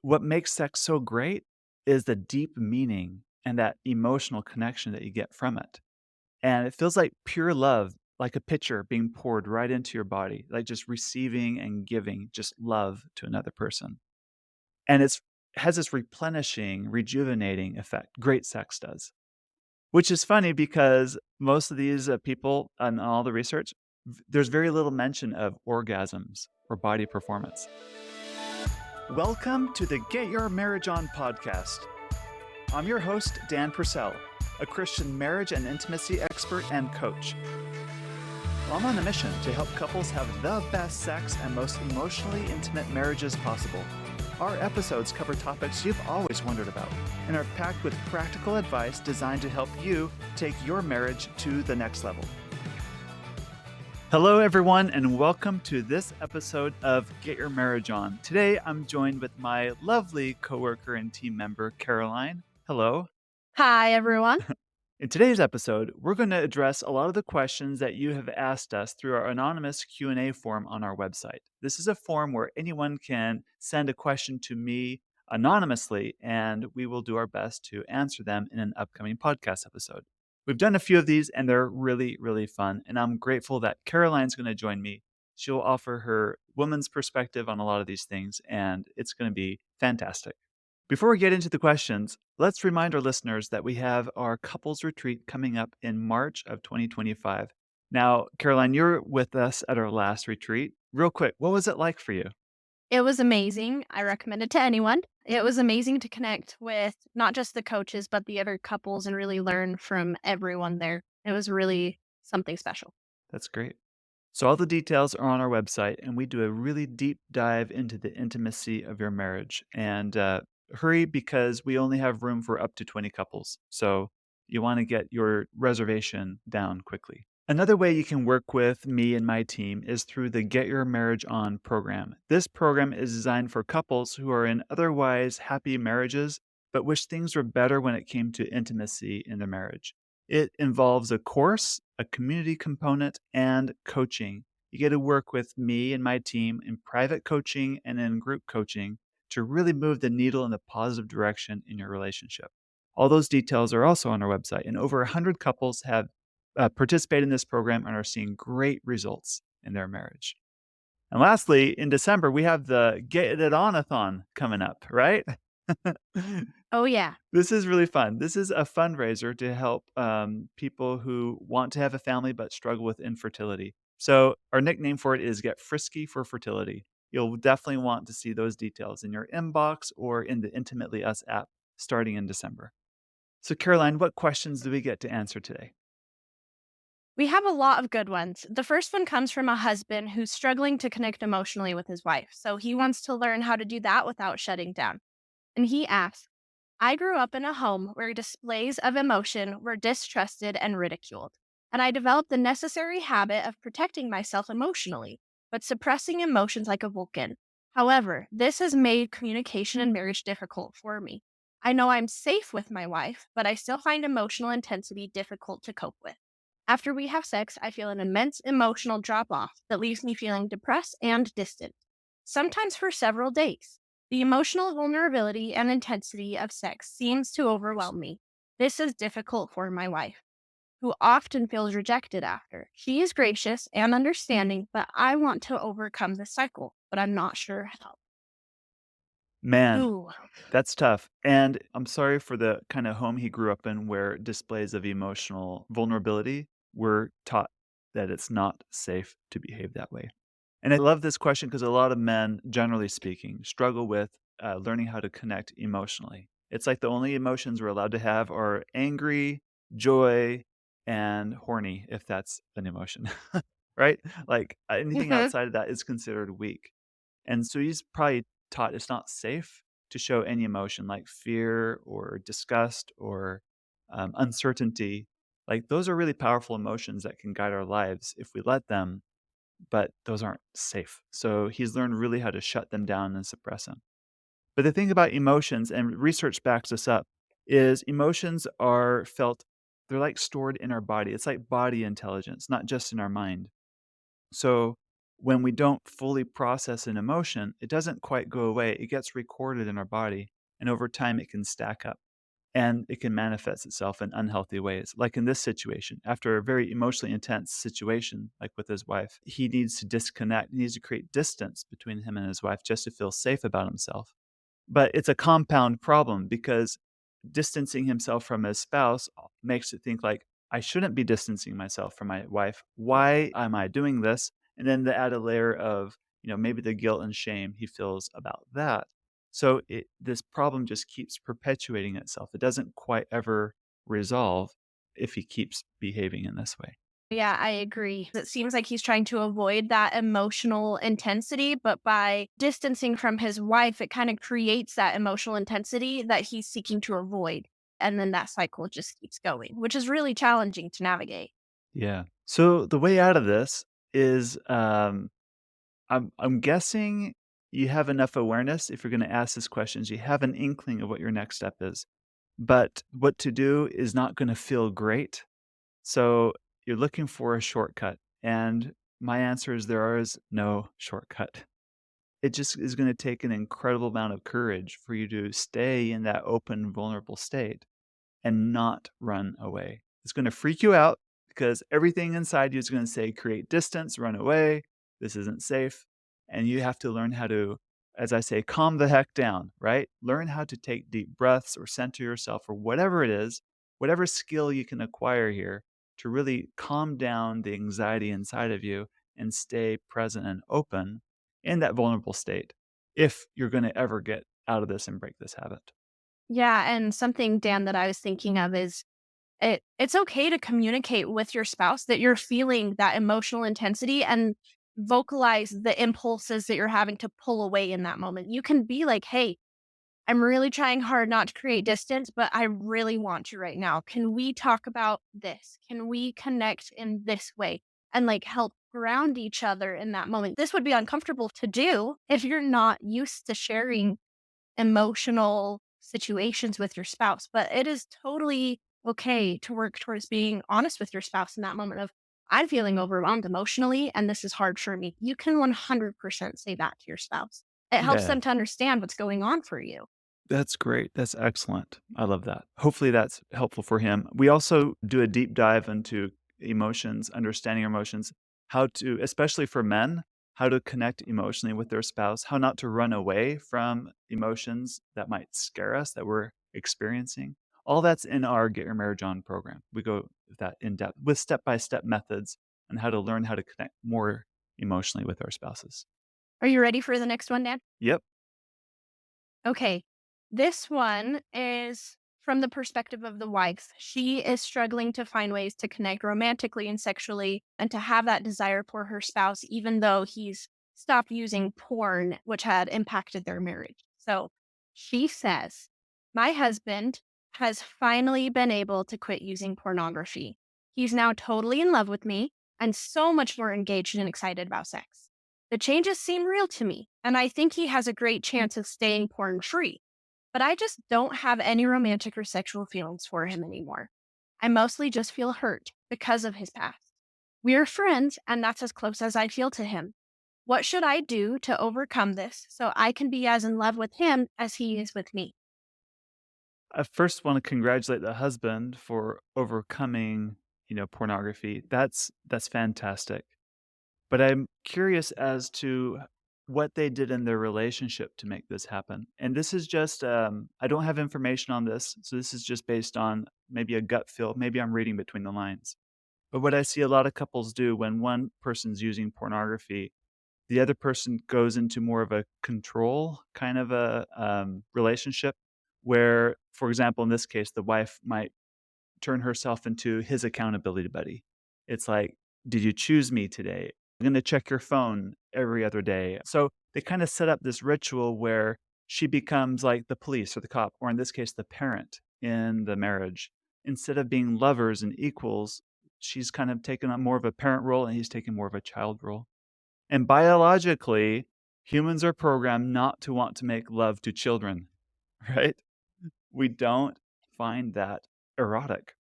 what makes sex so great is the deep meaning and that emotional connection that you get from it. And it feels like pure love, like a pitcher being poured right into your body, like just receiving and giving just love to another person. And it's has this replenishing, rejuvenating effect. Great sex does. Which is funny because most of these people and all the research, there's very little mention of orgasms or body performance. Welcome to the Get Your Marriage On podcast. I'm your host, Dan Purcell, a Christian marriage and intimacy expert and coach. I'm on a mission to help couples have the best sex and most emotionally intimate marriages possible. Our episodes cover topics you've always wondered about and are packed with practical advice designed to help you take your marriage to the next level. Hello, everyone, and welcome to this episode of Get Your Marriage On. Today, I'm joined with my lovely coworker and team member, Caroline. Hello. Hi, everyone. In today's episode, we're going to address a lot of the questions that you have asked us through our anonymous Q&A form on our website. This is a form where anyone can send a question to me anonymously, and we will do our best to answer them in an upcoming podcast episode. We've done a few of these, and they're really, really fun, and I'm grateful that Caroline's going to join me. She'll offer her woman's perspective on a lot of these things, and it's going to be fantastic. Before we get into the questions, let's remind our listeners that we have our couples retreat coming up in March of 2025. Now, Caroline, you're with us at our last retreat. Real quick, what was it like for you? It was amazing. I recommend it to anyone. It was amazing to connect with not just the coaches, but the other couples and really learn from everyone there. It was really something special. That's great. So, all the details are on our website, and we do a really deep dive into the intimacy of your marriage. And hurry because we only have room for up to 20 couples. So, you want to get your reservation down quickly. Another way you can work with me and my team is through the Get Your Marriage On program. This program is designed for couples who are in otherwise happy marriages, but wish things were better when it came to intimacy in their marriage. It involves a course, a community component, and coaching. You get to work with me and my team in private coaching and in group coaching to really move the needle in the positive direction in your relationship. All those details are also on our website, and over 100 couples have participated in this program and are seeing great results in their marriage. And lastly, in December, we have the Get It On-a-thon coming up, right? Oh, yeah. This is really fun. This is a fundraiser to help people who want to have a family but struggle with infertility. So our nickname for it is Get Frisky for Fertility. You'll definitely want to see those details in your inbox or in the Intimately Us app starting in December. So Caroline, what questions do we get to answer today? We have a lot of good ones. The first one comes from a husband who's struggling to connect emotionally with his wife. So he wants to learn how to do that without shutting down. And he asks, I grew up in a home where displays of emotion were distrusted and ridiculed, and I developed the necessary habit of protecting myself emotionally, but suppressing emotions like a Vulcan. However, this has made communication and marriage difficult for me. I know I'm safe with my wife, but I still find emotional intensity difficult to cope with. After we have sex, I feel an immense emotional drop off that leaves me feeling depressed and distant, sometimes for several days. The emotional vulnerability and intensity of sex seems to overwhelm me. This is difficult for my wife, who often feels rejected after. She is gracious and understanding, but I want to overcome this cycle, but I'm not sure how. Man, Ooh. that's tough. And I'm sorry for the kind of home he grew up in where displays of emotional vulnerability were taught that it's not safe to behave that way. And I love this question because a lot of men, generally speaking, struggle with learning how to connect emotionally. It's like the only emotions we're allowed to have are angry, joy, and horny, if that's an emotion, right? Like anything Mhm. outside of that is considered weak. And so he's probably taught it's not safe to show any emotion like fear or disgust or uncertainty. Like those are really powerful emotions that can guide our lives if we let them, but those aren't safe. So he's learned really how to shut them down and suppress them. But the thing about emotions, and research backs this up, is emotions are felt, they're like stored in our body. It's like body intelligence, not just in our mind. So when we don't fully process an emotion, it doesn't quite go away. It gets recorded in our body, and over time, it can stack up and it can manifest itself in unhealthy ways. Like in this situation, after a very emotionally intense situation, like with his wife, he needs to disconnect. He needs to create distance between him and his wife just to feel safe about himself. But it's a compound problem because distancing himself from his spouse makes it think like, I shouldn't be distancing myself from my wife. Why am I doing this? And then to add a layer of, maybe the guilt and shame he feels about that. So this problem just keeps perpetuating itself. It doesn't quite ever resolve if he keeps behaving in this way. Yeah, I agree. It seems like he's trying to avoid that emotional intensity, but by distancing from his wife, it kind of creates that emotional intensity that he's seeking to avoid. And then that cycle just keeps going, which is really challenging to navigate. Yeah. So the way out of this is I'm guessing you have enough awareness if you're gonna ask these questions, you have an inkling of what your next step is, but what to do is not gonna feel great, so you're looking for a shortcut, and my answer is there is no shortcut. It just is gonna take an incredible amount of courage for you to stay in that open, vulnerable state and not run away. It's gonna freak you out because everything inside you is gonna say, create distance, run away, this isn't safe. And you have to learn how to, as I say, calm the heck down, right? Learn how to take deep breaths or center yourself or whatever it is, whatever skill you can acquire here to really calm down the anxiety inside of you and stay present and open in that vulnerable state if you're gonna ever get out of this and break this habit. Yeah. And something, Dan, that I was thinking of is it's okay to communicate with your spouse that you're feeling that emotional intensity and vocalize the impulses that you're having to pull away in that moment. You can be like, hey, I'm really trying hard not to create distance, but I really want to right now. Can we talk about this? Can we connect in this way and like help ground each other in that moment? This would be uncomfortable to do if you're not used to sharing emotional situations with your spouse, but it is totally okay to work towards being honest with your spouse in that moment of, I'm feeling overwhelmed emotionally and this is hard for me. You can 100% say that to your spouse. It helps Yeah. them to understand what's going on for you. That's great. That's excellent. I love that. Hopefully that's helpful for him. We also do a deep dive into emotions, understanding our emotions, how to, especially for men, how to connect emotionally with their spouse, how not to run away from emotions that might scare us that we're experiencing. All that's in our Get Your Marriage On program. We go that in depth with step by step methods on how to learn how to connect more emotionally with our spouses. Are you ready for the next one, Dan? Yep. Okay. This one is from the perspective of the wife. She is struggling to find ways to connect romantically and sexually and to have that desire for her spouse, even though he's stopped using porn, which had impacted their marriage. So she says, my husband has finally been able to quit using pornography. He's now totally in love with me and so much more engaged and excited about sex. The changes seem real to me, and I think he has a great chance of staying porn free. But I just don't have any romantic or sexual feelings for him anymore. I mostly just feel hurt because of his past. We're friends, and that's as close as I feel to him. What should I do to overcome this so I can be as in love with him as he is with me? I first want to congratulate the husband for overcoming, pornography. That's fantastic. But I'm curious as to what they did in their relationship to make this happen. And this is just I don't have information on this, so this is just based on maybe a gut feel. Maybe I'm reading between the lines. But what I see a lot of couples do when one person's using pornography, the other person goes into more of a control kind of a relationship where, for example, in this case, the wife might turn herself into his accountability buddy. It's like, "Did you choose me today? I'm gonna check your phone every other day." So they kinda set up this ritual where she becomes like the police or the cop, or in this case, the parent in the marriage. Instead of being lovers and equals, she's kind of taken on more of a parent role and he's taking more of a child role. And biologically, humans are programmed not to want to make love to children, right? We don't find that erotic.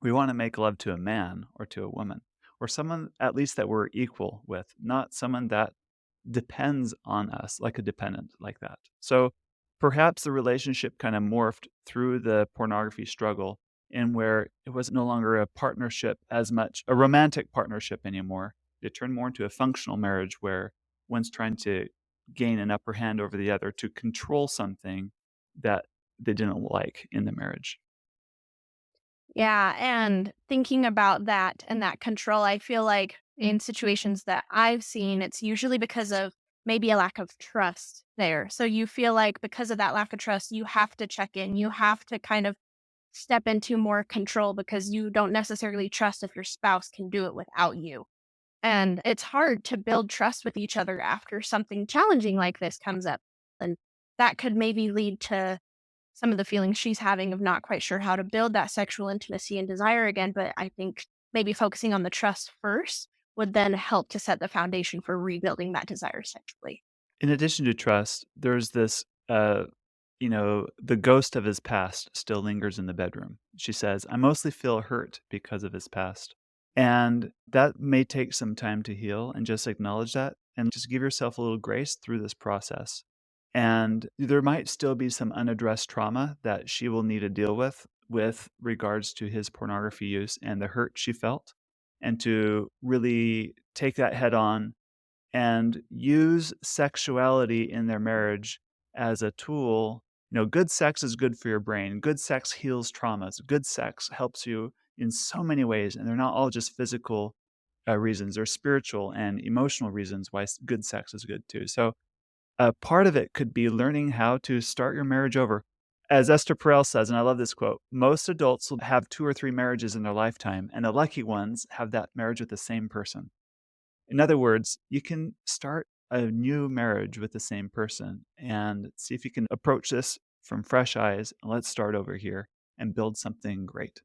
We wanna make love to a man or to a woman, or someone at least that we're equal with, not someone that depends on us like a dependent like that. So perhaps the relationship kind of morphed through the pornography struggle in where it was no longer a partnership as much, a romantic partnership anymore. It turned more into a functional marriage where one's trying to gain an upper hand over the other to control something that they didn't like in the marriage. Yeah, and thinking about that and that control, I feel like in situations that I've seen, it's usually because of maybe a lack of trust there. So you feel like because of that lack of trust, you have to check in. You have to kind of step into more control because you don't necessarily trust if your spouse can do it without you. And it's hard to build trust with each other after something challenging like this comes up. And that could maybe lead to some of the feelings she's having of not quite sure how to build that sexual intimacy and desire again. But I think maybe focusing on the trust first would then help to set the foundation for rebuilding that desire sexually. In addition to trust, there's this, the ghost of his past still lingers in the bedroom. She says, I mostly feel hurt because of his past. And that may take some time to heal and just acknowledge that and just give yourself a little grace through this process. And there might still be some unaddressed trauma that she will need to deal with regards to his pornography use and the hurt she felt, and to really take that head on and use sexuality in their marriage as a tool. Good sex is good for your brain. Good sex heals traumas. Good sex helps you in so many ways, and they're not all just physical reasons. They're spiritual and emotional reasons why good sex is good too. So, part of it could be learning how to start your marriage over. As Esther Perel says, and I love this quote, most adults will have 2 or 3 marriages in their lifetime, and the lucky ones have that marriage with the same person. In other words, you can start a new marriage with the same person and see if you can approach this from fresh eyes. Let's start over here and build something great.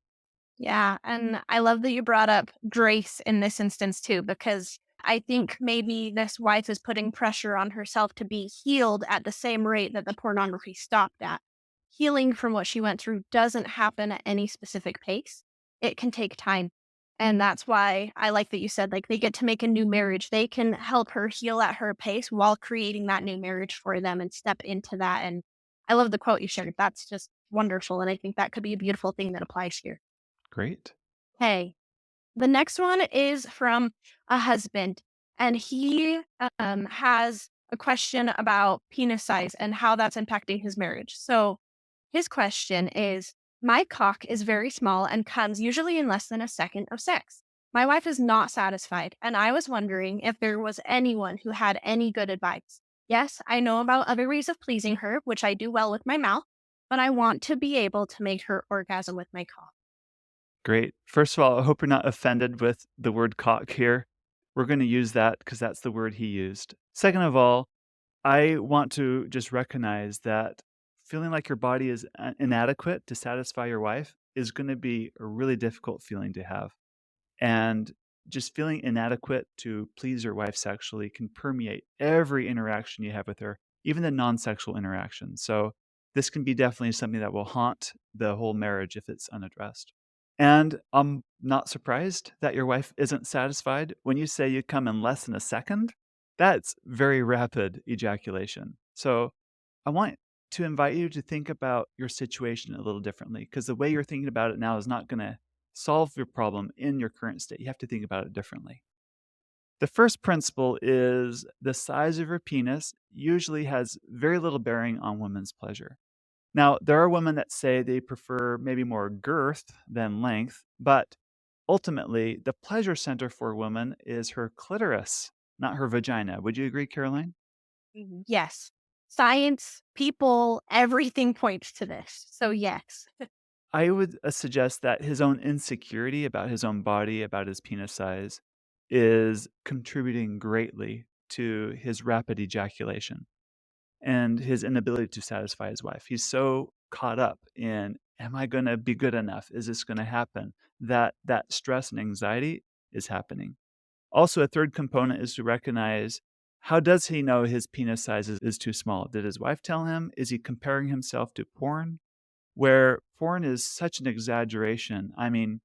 Yeah, and I love that you brought up grace in this instance too, because I think maybe this wife is putting pressure on herself to be healed at the same rate that the pornography stopped at. Healing from what she went through doesn't happen at any specific pace. It can take time. And that's why I like that you said, like, they get to make a new marriage. They can help her heal at her pace while creating that new marriage for them and step into that. And I love the quote you shared. That's just wonderful. And I think that could be a beautiful thing that applies here. Great. Hey, the next one is from a husband, and he has a question about penis size and how that's impacting his marriage. So his question is, my cock is very small and comes usually in less than a second of sex. My wife is not satisfied, and I was wondering if there was anyone who had any good advice. Yes, I know about other ways of pleasing her, which I do well with my mouth, but I want to be able to make her orgasm with my cock. Great. First of all, I hope you're not offended with the word cock here. We're going to use that because that's the word he used. Second of all, I want to just recognize that feeling like your body is inadequate to satisfy your wife is going to be a really difficult feeling to have. And just feeling inadequate to please your wife sexually can permeate every interaction you have with her, even the non-sexual interactions. So this can be definitely something that will haunt the whole marriage if it's unaddressed. And I'm not surprised that your wife isn't satisfied. When you say you come in less than a second, that's very rapid ejaculation. So I want to invite you to think about your situation a little differently, because the way you're thinking about it now is not going to solve your problem in your current state. You have to think about it differently. The first principle is the size of your penis usually has very little bearing on women's pleasure. Now, there are women that say they prefer maybe more girth than length, but ultimately, the pleasure center for a woman is her clitoris, not her vagina. Would you agree, Caroline? Yes. Science, people, everything points to this. So, yes. I would suggest that his own insecurity about his own body, about his penis size, is contributing greatly to his rapid ejaculation and his inability to satisfy his wife. He's so caught up in, am I going to be good enough? Is this going to happen? That stress and anxiety is happening. Also, a third component is to recognize, how does he know his penis size is too small? Did his wife tell him? Is he comparing himself to porn? Where porn is such an exaggeration. I mean,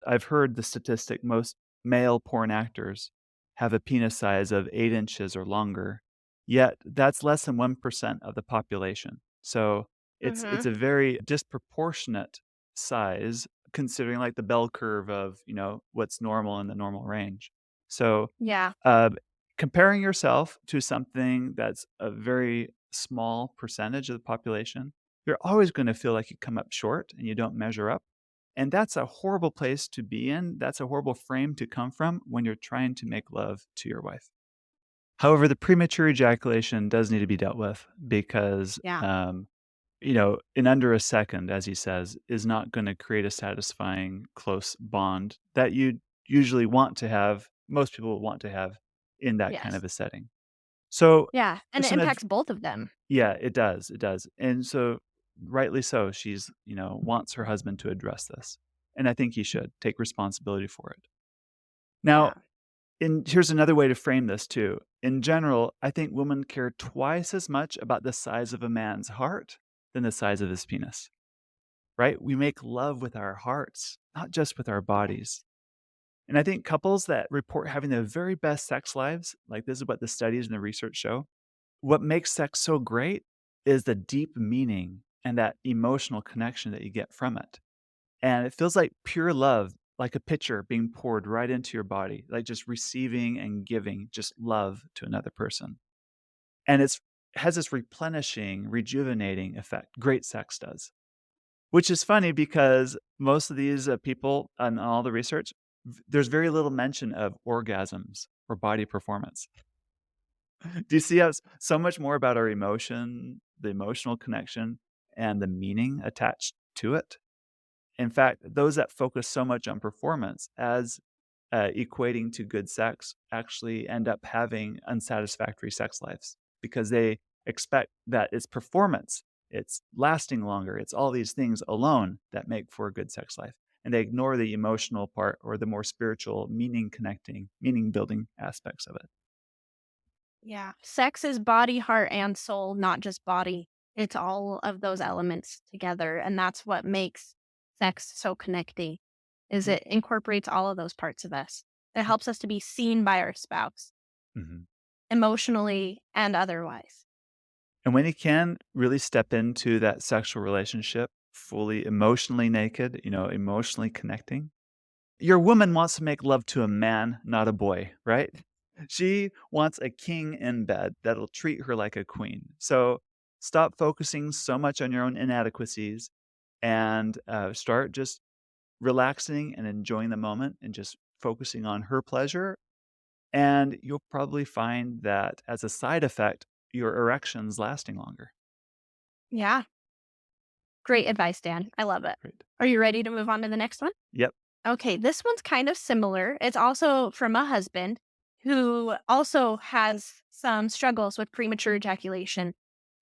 I've heard the statistic, most male porn actors have a penis size of 8 inches or longer, yet that's less than 1% of the population. So it's Mhm. a very disproportionate size considering like the bell curve of, what's normal in the normal range. So, Yeah. uh, comparing yourself to something that's a very small percentage of the population, you're always gonna feel like you come up short and you don't measure up. And that's a horrible place to be in. That's a horrible frame to come from when you're trying to make love to your wife. However, the premature ejaculation does need to be dealt with because, Yeah. in under a second, as he says, is not going to create a satisfying, close bond that you usually want to have, most people want to have in that kind of Yes. a setting. So, Yeah, and there's it some impacts both of them. yeah, it does, it does. And so, rightly so, she's, wants her husband to address this. And I think he should take responsibility for it. Now, Yeah. and here's another way to frame this too. In general, I think women care twice as much about the size of a man's heart than the size of his penis, right? We make love with our hearts, not just with our bodies. And I think couples that report having the very best sex lives, like this is what the studies and the research show, what makes sex so great is the deep meaning and that emotional connection that you get from it. And it feels like pure love, like a pitcher being poured right into your body, like just receiving and giving just love to another person. And it's has this replenishing, rejuvenating effect. Great sex does. Which is funny because most of these people and all the research, there's very little mention of orgasms or body performance. Do you see how it's so much more about our emotion, the emotional connection, and the meaning attached to it? In fact, those that focus so much on performance as equating to good sex actually end up having unsatisfactory sex lives because they expect that it's performance, it's lasting longer, it's all these things alone that make for a good sex life. And they ignore the emotional part or the more spiritual, meaning connecting, meaning building aspects of it. Yeah. Sex is body, heart, and soul, not just body. It's all of those elements together, and that's what makes sex so connecting, is Yeah. it incorporates all of those parts of us. It helps us to be seen by our spouse, Mhm. emotionally and otherwise. And when you can really step into that sexual relationship fully emotionally naked, emotionally connecting, your woman wants to make love to a man, not a boy, right? She wants a king in bed that'll treat her like a queen. So stop focusing so much on your own inadequacies and start just relaxing and enjoying the moment and just focusing on her pleasure. And you'll probably find that as a side effect, your erection's lasting longer. Yeah. Great advice, Dan. I love it. Great. Are you ready to move on to the next one? Yep. Okay, this one's kind of similar. It's also from a husband who also has some struggles with premature ejaculation,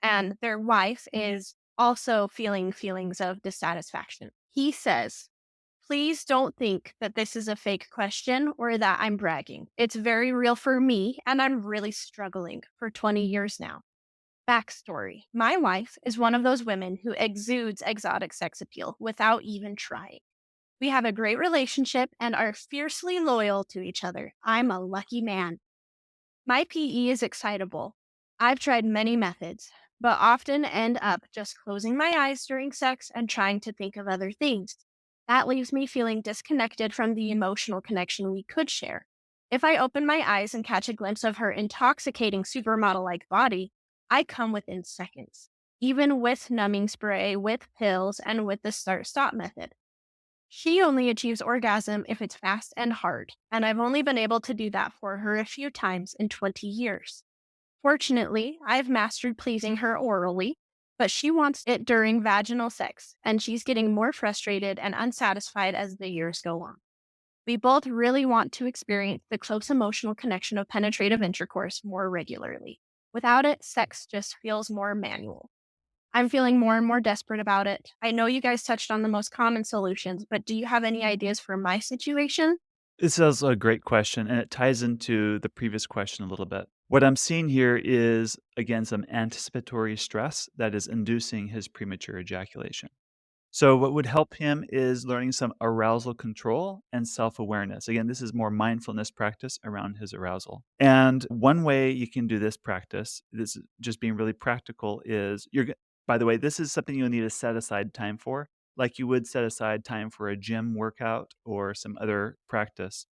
and their wife is also feeling feelings of dissatisfaction. He says, please don't think that this is a fake question or that I'm bragging. It's very real for me, and I'm really struggling for 20 years now. Backstory: my wife is one of those women who exudes exotic sex appeal without even trying. We have a great relationship and are fiercely loyal to each other. I'm a lucky man. My PE is excitable. I've tried many methods, but often end up just closing my eyes during sex and trying to think of other things. That leaves me feeling disconnected from the emotional connection we could share. If I open my eyes and catch a glimpse of her intoxicating supermodel like body, I come within seconds, even with numbing spray, with pills, and with the start stop method. She only achieves orgasm if it's fast and hard, and I've only been able to do that for her a few times in 20 years. Fortunately, I've mastered pleasing her orally, but she wants it during vaginal sex, and she's getting more frustrated and unsatisfied as the years go on. We both really want to experience the close emotional connection of penetrative intercourse more regularly. Without it, sex just feels more manual. I'm feeling more and more desperate about it. I know you guys touched on the most common solutions, but do you have any ideas for my situation? This is a great question, and it ties into the previous question a little bit. What I'm seeing here is, again, some anticipatory stress that is inducing his premature ejaculation. So, what would help him is learning some arousal control and self awareness. Again, this is more mindfulness practice around his arousal. And one way you can do this practice, this is just being really practical, is by the way, this is something you'll need to set aside time for, like you would set aside time for a gym workout or some other practice,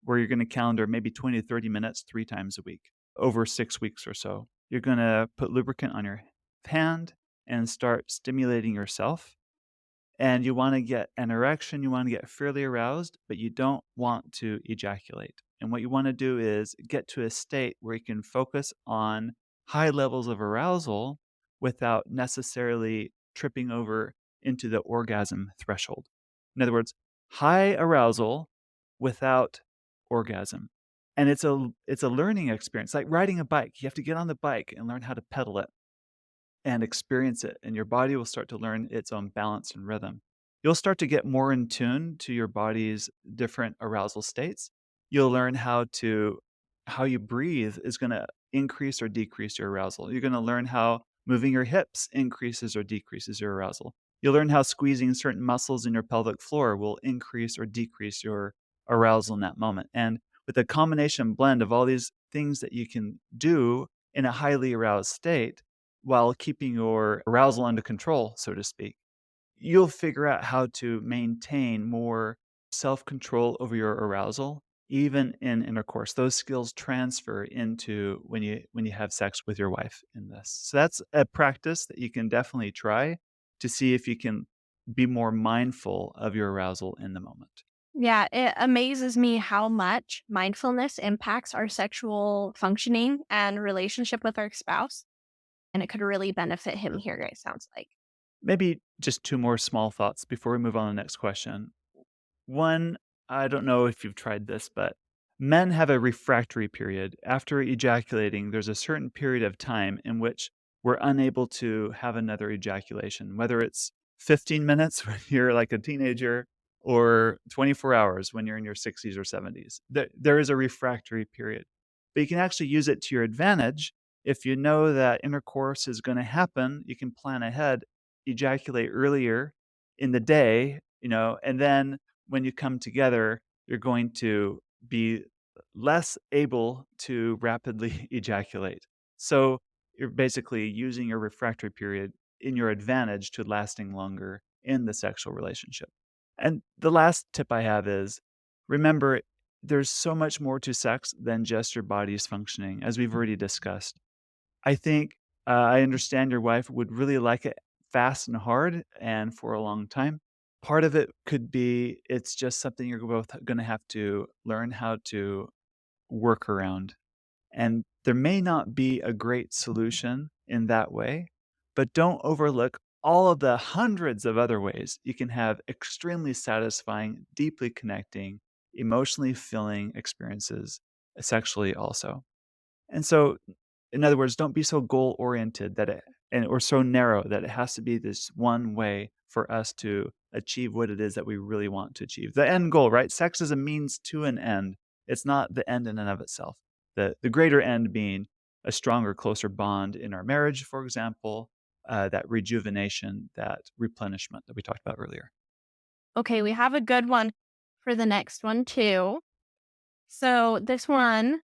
where you're going to calendar maybe 20 to 30 minutes 3 times a week over 6 weeks or so. You're going to put lubricant on your hand and start stimulating yourself, and you wanna get an erection, you wanna get fairly aroused, but you don't want to ejaculate. And what you wanna do is get to a state where you can focus on high levels of arousal without necessarily tripping over into the orgasm threshold. In other words, high arousal without orgasm. And it's a learning experience, like riding a bike. You have to get on the bike and learn how to pedal it and experience it, and your body will start to learn its own balance and rhythm. You'll start to get more in tune to your body's different arousal states. You'll learn how you breathe is going to increase or decrease your arousal. You're going to learn how moving your hips increases or decreases your arousal. You'll learn how squeezing certain muscles in your pelvic floor will increase or decrease your arousal in that moment. And with a combination blend of all these things that you can do in a highly aroused state, while keeping your arousal under control, so to speak, you'll figure out how to maintain more self control over your arousal, even in intercourse. Those skills transfer into when you have sex with your wife in this. So that's a practice that you can definitely try to see if you can be more mindful of your arousal in the moment. Yeah, it amazes me how much mindfulness impacts our sexual functioning and relationship with our spouse. And it could really benefit him here, it sounds like. Maybe just two more small thoughts before we move on to the next question. One, I don't know if you've tried this, but men have a refractory period. After ejaculating, there's a certain period of time in which we're unable to have another ejaculation, whether it's 15 minutes when you're like a teenager or 24 hours when you're in your 60s or 70s. There is a refractory period. But you can actually use it to your advantage. If you know that intercourse is going to happen, you can plan ahead, ejaculate earlier in the day, and then when you come together, you're going to be less able to rapidly ejaculate. So you're basically using your refractory period in your advantage to lasting longer in the sexual relationship. And the last tip I have is, remember, there's so much more to sex than just your body's functioning, as we've already discussed. I think I understand your wife would really like it fast and hard and for a long time. Part of it could be it's just something you're both gonna have to learn how to work around, and there may not be a great solution in that way, but don't overlook all of the hundreds of other ways you can have extremely satisfying, deeply connecting, emotionally filling experiences sexually also. And so, in other words, don't be so goal oriented that or so narrow that it has to be this one way for us to achieve what it is that we really want to achieve. The end goal, right? Sex is a means to an end. It's not the end in and of itself. The greater end being a stronger, closer bond in our marriage, for example, that rejuvenation, that replenishment that we talked about earlier. Okay, we have a good one for the next one, too. So, this one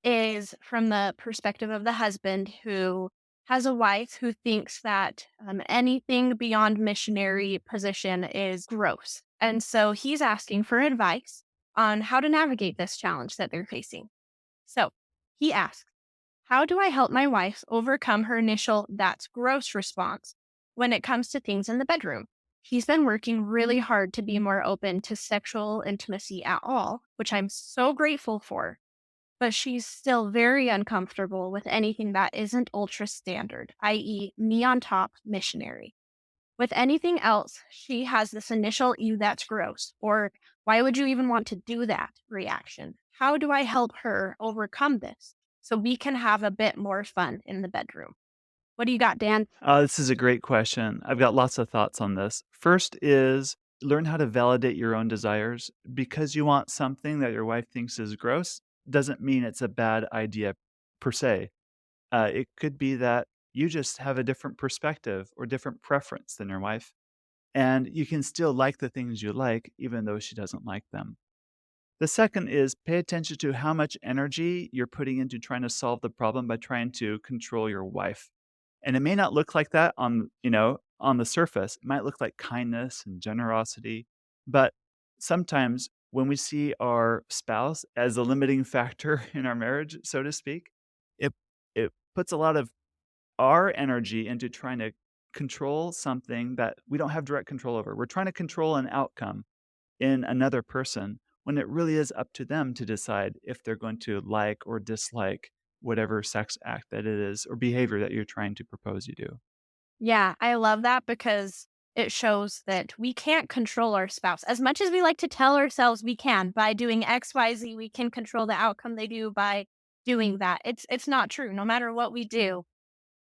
is from the perspective of the husband who has a wife who thinks that anything beyond missionary position is gross. And so he's asking for advice on how to navigate this challenge that they're facing. So he asks, how do I help my wife overcome her initial "that's gross" response when it comes to things in the bedroom? He's been working really hard to be more open to sexual intimacy at all, which I'm so grateful for, but she's still very uncomfortable with anything that isn't ultra standard, i.e., me on top, missionary. With anything else, she has this initial "ew, that's gross," or "why would you even want to do that" reaction. How do I help her overcome this so we can have a bit more fun in the bedroom? What do you got, Dan? This is a great question. I've got lots of thoughts on this. First is learn how to validate your own desires. Because you want something that your wife thinks is gross doesn't mean it's a bad idea per se. It could be that you just have a different perspective or different preference than your wife. and you can still like the things you like even though she doesn't like them. The second is pay attention to how much energy you're putting into trying to solve the problem by trying to control your wife. And it may not look like that on the surface. It might look like kindness and generosity, but sometimes when we see our spouse as a limiting factor in our marriage, so to speak, it it puts a lot of our energy into trying to control something that we don't have direct control over. We're trying to control an outcome in another person when it really is up to them to decide if they're going to like or dislike whatever sex act that it is or behavior that you're trying to propose you do. Yeah, I love that because it shows that we can't control our spouse. As much as we like to tell ourselves we can by doing XYZ, we can control the outcome they do by doing that. It's not true. No matter what we do,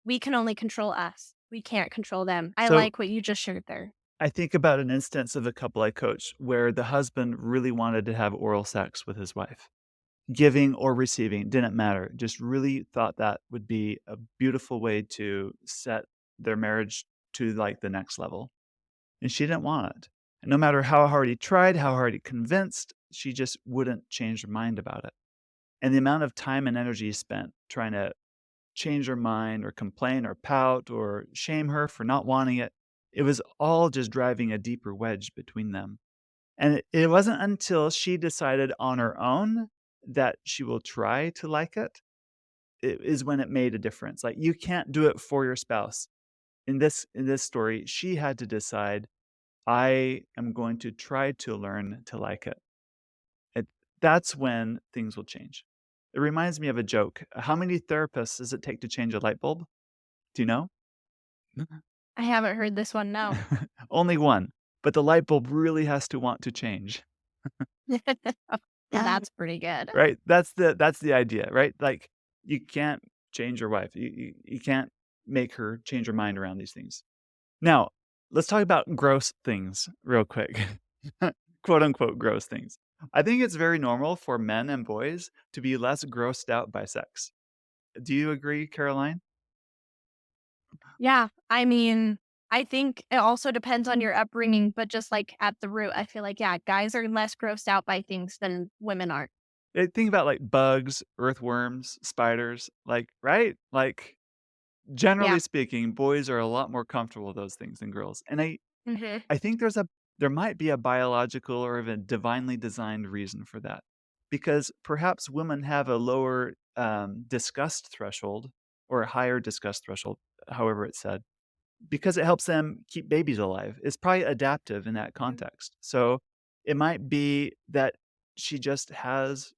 we can only control us. We can't control them. I So like what you just shared there. I think about an instance of a couple I coached where the husband really wanted to have oral sex with his wife. Giving or receiving, didn't matter. Just really thought that would be a beautiful way to set their marriage to like the next level. And she didn't want it. And no matter how hard he tried, how hard he convinced, she just wouldn't change her mind about it. And the amount of time and energy spent trying to change her mind or complain or pout or shame her for not wanting it, it was all just driving a deeper wedge between them. And it wasn't until she decided on her own that she will try to like it is when it made a difference. Like, you can't do it for your spouse. In this story, she had to decide, "I am going to try to learn to like it." It That's when things will change. It reminds me of a joke. How many therapists does it take to change a light bulb? Do you know? I haven't heard this one, no. Only one, but the light bulb really has to want to change. That's pretty good. Right? That's the idea, right? Like, you can't change your wife. You can't make her change her mind around these things. Now, let's talk about gross things real quick. Quote unquote gross things. I think it's very normal for men and boys to be less grossed out by sex. Do you agree, Caroline? Yeah, I mean, I think it also depends on your upbringing, but just like at the root, I feel like, yeah, guys are less grossed out by things than women are. Think about like bugs, earthworms, spiders, like, right? Like, generally Yeah. speaking, boys are a lot more comfortable with those things than girls. And Hmm. I think there might be a biological or even divinely designed reason for that. Because perhaps women have a lower disgust threshold or a higher disgust threshold, however it's said, because it helps them keep babies alive. It's probably adaptive in that context. So it might be that she just has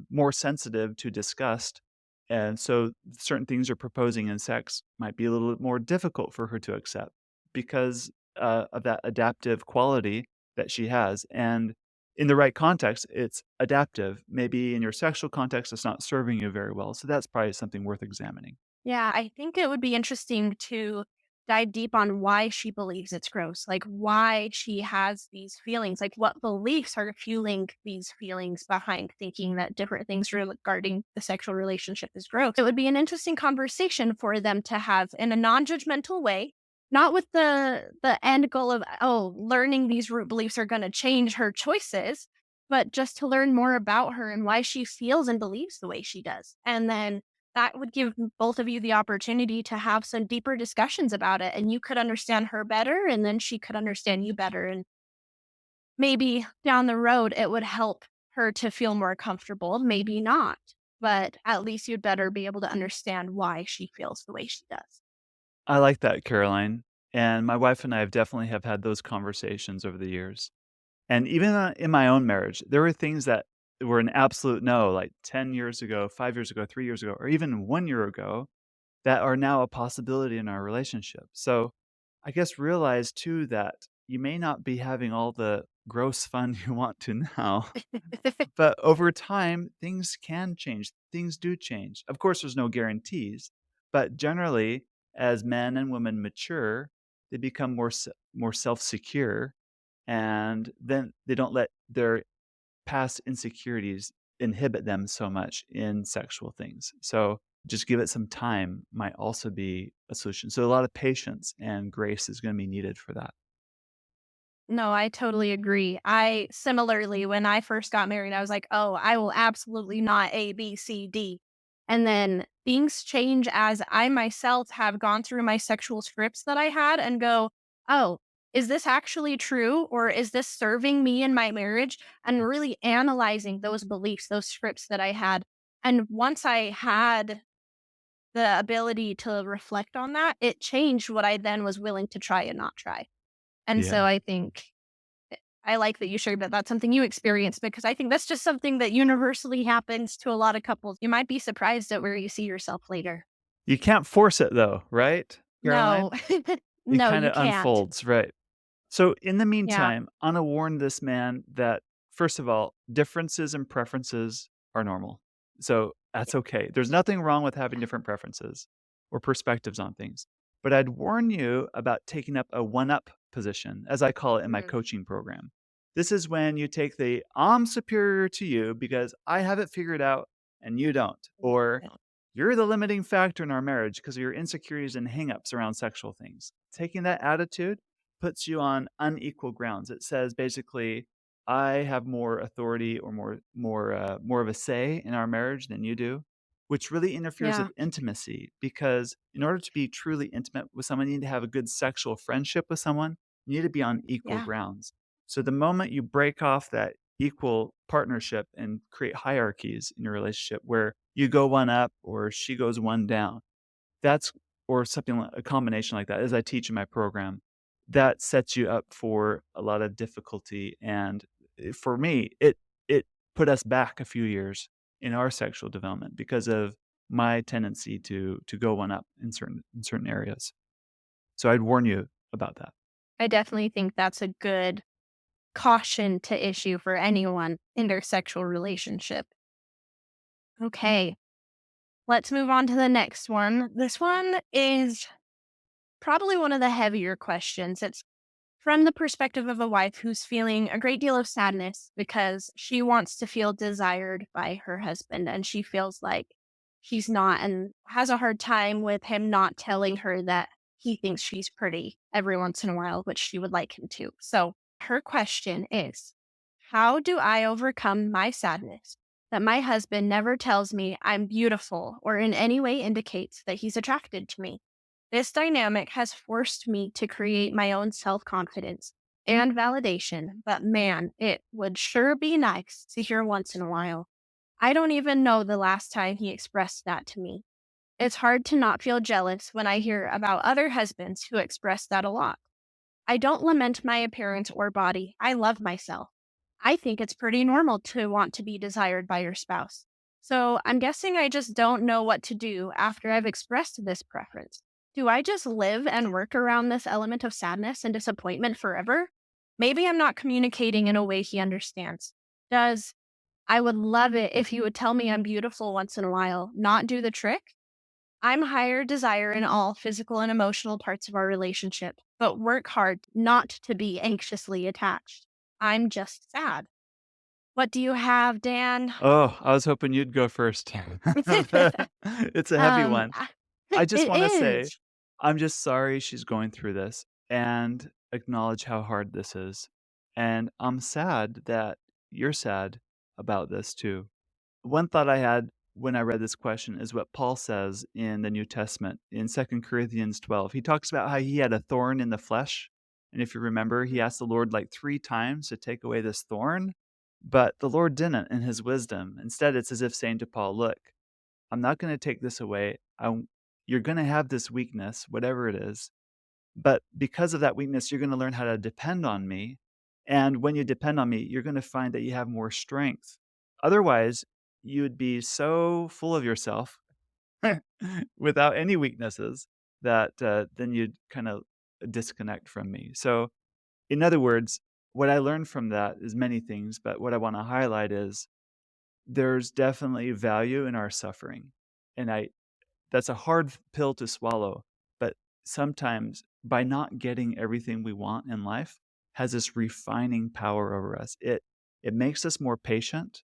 more sensitive to disgust, and so certain things you're proposing in sex might be a little bit more difficult for her to accept because of that adaptive quality that she has. And in the right context, it's adaptive. Maybe in your sexual context, it's not serving you very well. So that's probably something worth examining. Yeah, I think it would be interesting to dive deep on why she believes it's gross, like why she has these feelings, like what beliefs are fueling these feelings behind thinking that different things regarding the sexual relationship is gross. It would be an interesting conversation for them to have in a non-judgmental way, not with the end goal of oh, learning these root beliefs are going to change her choices, but just to learn more about her and why she feels and believes the way she does. And then that would give both of you the opportunity to have some deeper discussions about it, and you could understand her better, and then she could understand you better, and maybe down the road, it would help her to feel more comfortable, maybe not, but at least you'd better be able to understand why she feels the way she does. I like that, Caroline. And my wife and I have definitely had those conversations over the years. And even in my own marriage, there were things that were an absolute no, like 10 years ago, 5 years ago, 3 years ago, or even 1 year ago that are now a possibility in our relationship. So I guess realize too that you may not be having all the gross fun you want to now, but over time, things can change. Things do change. Of course, there's no guarantees, but generally, as men and women mature, they become more self-secure, and then they don't let their past insecurities inhibit them so much in sexual things. So just give it some time might also be a solution. So a lot of patience and grace is gonna be needed for that. No, I totally agree. I similarly, when I first got married, I was like, "Oh, I will absolutely not A, B, C, D." And then things change as I myself have gone through my sexual scripts that I had and go, "Oh, is this actually true or is this serving me in my marriage?" And really analyzing those beliefs, those scripts that I had. And once I had the ability to reflect on that, it changed what I then was willing to try and not try. And so Yeah. I think I like that you shared that that's something you experienced because I think that's just something that universally happens to a lot of couples. You might be surprised at where you see yourself later. You can't force it though, right, No. Caroline? It No, you kinda can't. unfolds, right. So, in the Yeah. meantime, Anna warned this man that, first of all, differences in preferences are normal. So, that's okay. There's nothing wrong with having different preferences or perspectives on things. But I'd warn you about taking up a one up position, as I call it in my Mm. coaching program. This is when you take the I'm superior to you because I have it figured out and you don't. Or you're the limiting factor in our marriage because of your insecurities and hangups around sexual things. Taking that attitude puts you on unequal grounds. It says basically, I have more authority or more of a say in our marriage than you do, which really interferes Yeah. with intimacy because in order to be truly intimate with someone, you need to have a good sexual friendship with someone. You need to be on equal Yeah. grounds. So the moment you break off that equal partnership and create hierarchies in your relationship where you go one up or she goes one down, that's or something like a combination like that, as I teach in my program, that sets you up for a lot of difficulty, and, for me, it put us back a few years in our sexual development because of my tendency to go one up in certain areas. So I'd warn you about that. I definitely think that's a good caution to issue for anyone in their sexual relationship. Okay. Let's move on to the next one. This one is probably one of the heavier questions. It's from the perspective of a wife who's feeling a great deal of sadness because she wants to feel desired by her husband and she feels like she's not and has a hard time with him not telling her that he thinks she's pretty every once in a while, which she would like him to. So her question is, how do I overcome my sadness that my husband never tells me I'm beautiful or in any way indicates that he's attracted to me? This dynamic has forced me to create my own self confidence and validation, but man, it would sure be nice to hear once in a while. I don't even know the last time he expressed that to me. It's hard to not feel jealous when I hear about other husbands who express that a lot. I don't lament my appearance or body. I love myself. I think it's pretty normal to want to be desired by your spouse. So I'm guessing I just don't know what to do after I've expressed this preference. Do I just live and work around this element of sadness and disappointment forever? Maybe I'm not communicating in a way he understands. Does I would love it if you would tell me I'm beautiful once in a while, not do the trick? I'm higher desire in all physical and emotional parts of our relationship, but work hard not to be anxiously attached. I'm just sad. What do you have, Dan? Oh, I was hoping you'd go first. It's a heavy one. I- I just it wanna say, is. I'm just sorry she's going through this and acknowledge how hard this is. And I'm sad that you're sad about this too. One thought I had when I read this question is what Paul says in the New Testament in 2 Corinthians 12. He talks about how he had a thorn in the flesh. And if you remember, he asked the Lord like 3 times to take away this thorn, but the Lord didn't in his wisdom. Instead, it's as if saying to Paul, look, I'm not going to take this away. You're going to have this weakness, whatever it is. But because of that weakness, you're going to learn how to depend on me. And when you depend on me, you're going to find that you have more strength. Otherwise, you would be so full of yourself without any weaknesses that then you'd kind of disconnect from me. So, in other words, what I learned from that is many things, but what I want to highlight is there's definitely value in our suffering. And that's a hard pill to swallow, but sometimes by not getting everything we want in life has this refining power over us. It makes us more patient,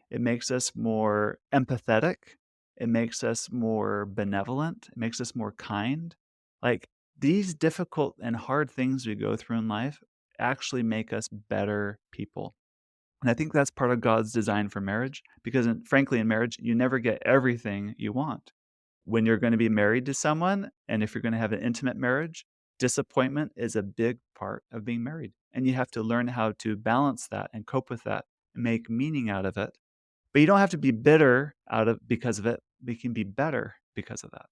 it makes us more empathetic, It makes us more benevolent. It makes us more kind. Like, these difficult and hard things we go through in life actually make us better people. And I think that's part of God's design for marriage because, frankly, in marriage, you never get everything you want. When you're going to be married to someone, and if you're going to have an intimate marriage, disappointment is a big part of being married. And you have to learn how to balance that and cope with that and make meaning out of it. But you don't have to be bitter out of because of it. We can be better because of that.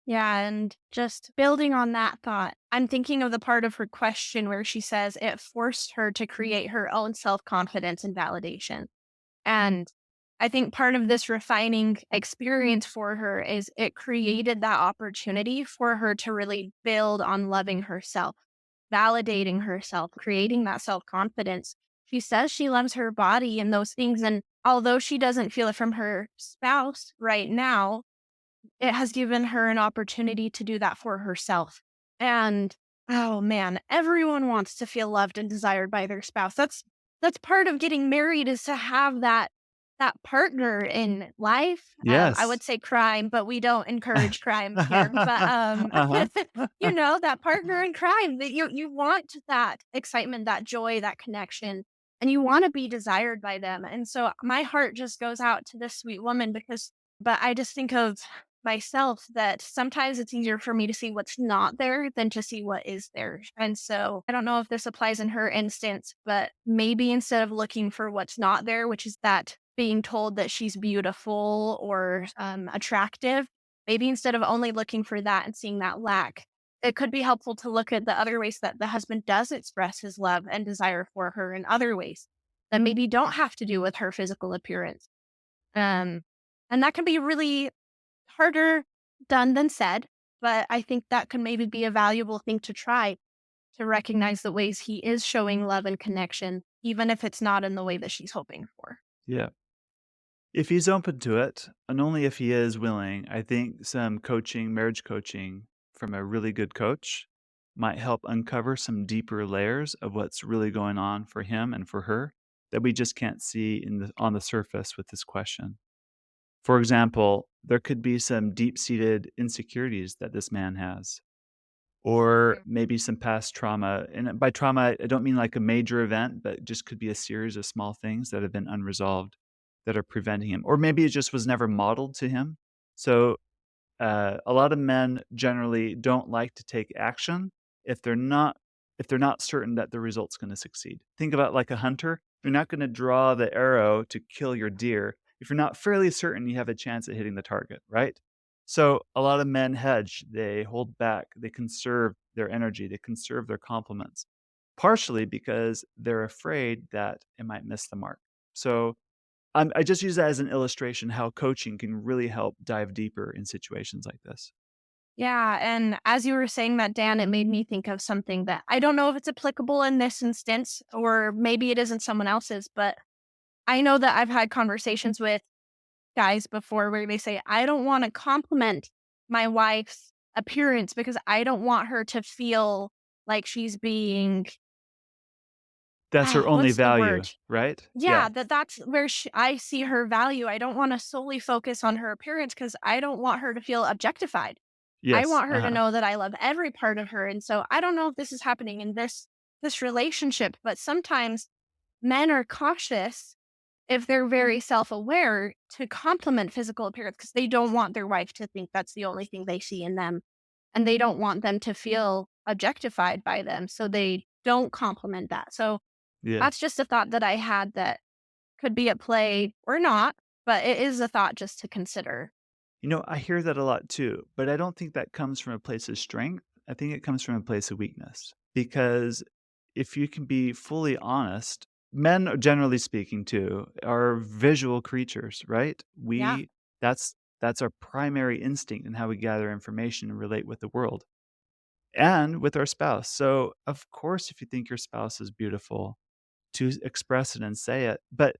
Yeah, and just building on that thought, I'm thinking of the part of her question where she says it forced her to create her own self confidence and validation. And I think part of this refining experience for her is it created that opportunity for her to really build on loving herself, validating herself, creating that self confidence. She says she loves her body and those things. And although she doesn't feel it from her spouse right now, it has given her an opportunity to do that for herself. And oh man, everyone wants to feel loved and desired by their spouse. That's part of getting married is to have that partner in life. I Yes. would say crime, but we don't encourage crime here. But Uh-huh. that partner in crime that you want that excitement, that joy, that connection, and you want to be desired by them. And so my heart just goes out to this sweet woman because but I just think of myself that sometimes it's easier for me to see what's not there than to see what is there. And so I don't know if this applies in her instance, but maybe instead of looking for what's not there, which is that being told that she's beautiful or attractive, maybe instead of only looking for that and seeing that lack, it could be helpful to look at the other ways that the husband does express his love and desire for her in other ways that maybe don't have to do with her physical appearance. Um, and that can be really harder done than said, but I think that could maybe be a valuable thing to try to recognize the ways he is showing love and connection, even if it's not in the way that she's hoping for. Yeah. If he's open to it, and only if he is willing, I think some coaching, marriage coaching from a really good coach might help uncover some deeper layers of what's really going on for him and for her that we just can't see on the surface with this question. For example, there could be some deep-seated insecurities that this man has, or Mhm. maybe some past trauma. And by trauma, I don't mean like a major event, but just could be a series of small things that have been unresolved that are preventing him. Or maybe it just was never modeled to him. So a lot of men generally don't like to take action if they're not if they're not certain that the result's going to succeed. Think about like a hunter. You're not going to draw the arrow to kill your deer if you're not fairly certain you have a chance at hitting the target, right? So a lot of men hedge, they hold back, they conserve their energy, they conserve their compliments, partially because they're afraid that it might miss the mark. So I just use that as an illustration how coaching can really help dive deeper in situations like this. Yeah, and as you were saying that, Dan, it made me think of something that I don't know if it's applicable in this instance or maybe it isn't someone else's, but I know that I've had conversations with guys before where they say, I don't want to compliment my wife's appearance because I don't want her to feel like she's being, That's her only what's the value, word? right? Yeah, Yeah. that's where I see her value. I don't want to solely focus on her appearance because I don't want her to feel objectified. I Yes, want her to uh-huh. know that I love every part of her. And so I don't know if this is happening in this relationship, but sometimes men are cautious if they're very self-aware to compliment physical appearance because they don't want their wife to think that's the only thing they see in them. And they don't want them to feel objectified by them. So they don't compliment that. So Yeah. that's just a thought that I had that could be at play or not, but it is a thought just to consider. I hear that a lot too, but I don't think that comes from a place of strength. I think it comes from a place of weakness. Because if you can be fully honest, men, generally speaking, too, are visual creatures, right? Yeah. That's our primary instinct in how we gather information and relate with the world and with our spouse. So, of course, if you think your spouse is beautiful, to express it and say it, but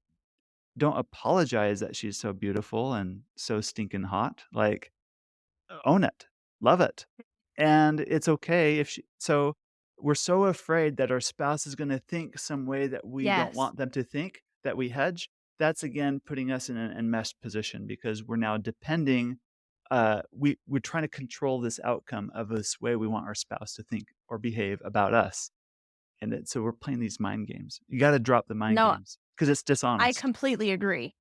don't apologize that she's so beautiful and so stinking hot. Like, own it, love it. And it's okay if we're so afraid that our spouse is gonna think some way that we don't Yes. want them to think, that we hedge. that's again putting us in an enmeshed position because we're now depending. We're trying to control this outcome of this way we want our spouse to think or behave about us, and so we're playing these mind games. You got to drop the mind No, games because it's I dishonest. completely agree.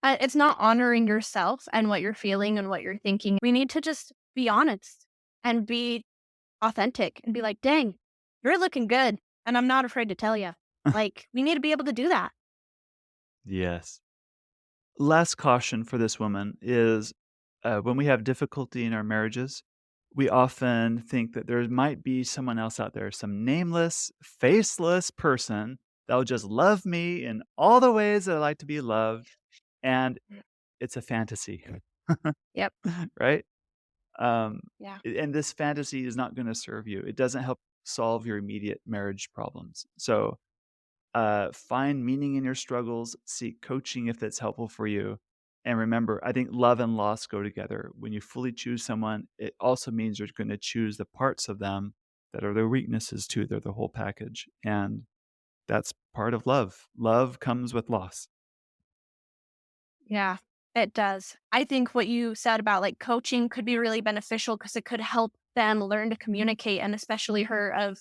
It's not honoring yourself and what you're feeling and what you're thinking. We need to just be honest and be authentic and be like, dang, you're looking good. And I'm not afraid to tell you. Like, we need to be able to do that. Yes. Last caution for this woman is when we have difficulty in our marriages, we often think that there might be someone else out there, some nameless, faceless person that will just love me in all the ways that I like to be loved. And it's a fantasy, Yep. right? Um, Yeah. and this fantasy is not going to serve you. It doesn't help solve your immediate marriage problems. So find meaning in your struggles, seek coaching if that's helpful for you. And remember, I think love and loss go together. When you fully choose someone, it also means you're going to choose the parts of them that are their weaknesses too. They're the whole package. And that's part of love. Love comes with loss. Yeah, it does. I think what you said about like coaching could be really beneficial because it could help them learn to communicate and especially her of,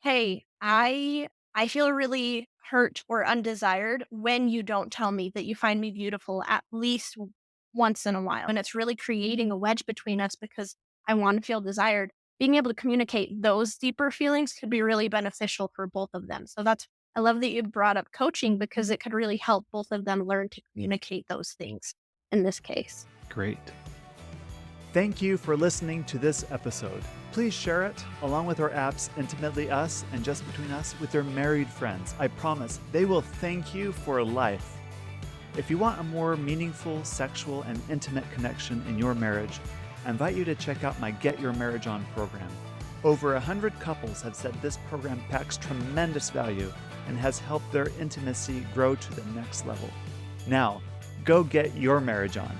hey, I feel really hurt or undesired when you don't tell me that you find me beautiful at least once in a while. And it's really creating a wedge between us because I want to feel desired. Being able to communicate those deeper feelings could be really beneficial for both of them. So that's I love that you brought up coaching because it could really help both of them learn to communicate those things in this case. Great. Thank you for listening to this episode. Please share it, along with our apps Intimately Us and Just Between Us, with your married friends. I promise they will thank you for life. If you want a more meaningful sexual and intimate connection in your marriage, I invite you to check out my Get Your Marriage On program. Over 100 couples have said this program packs tremendous value and has helped their intimacy grow to the next level. Now, go get your marriage on.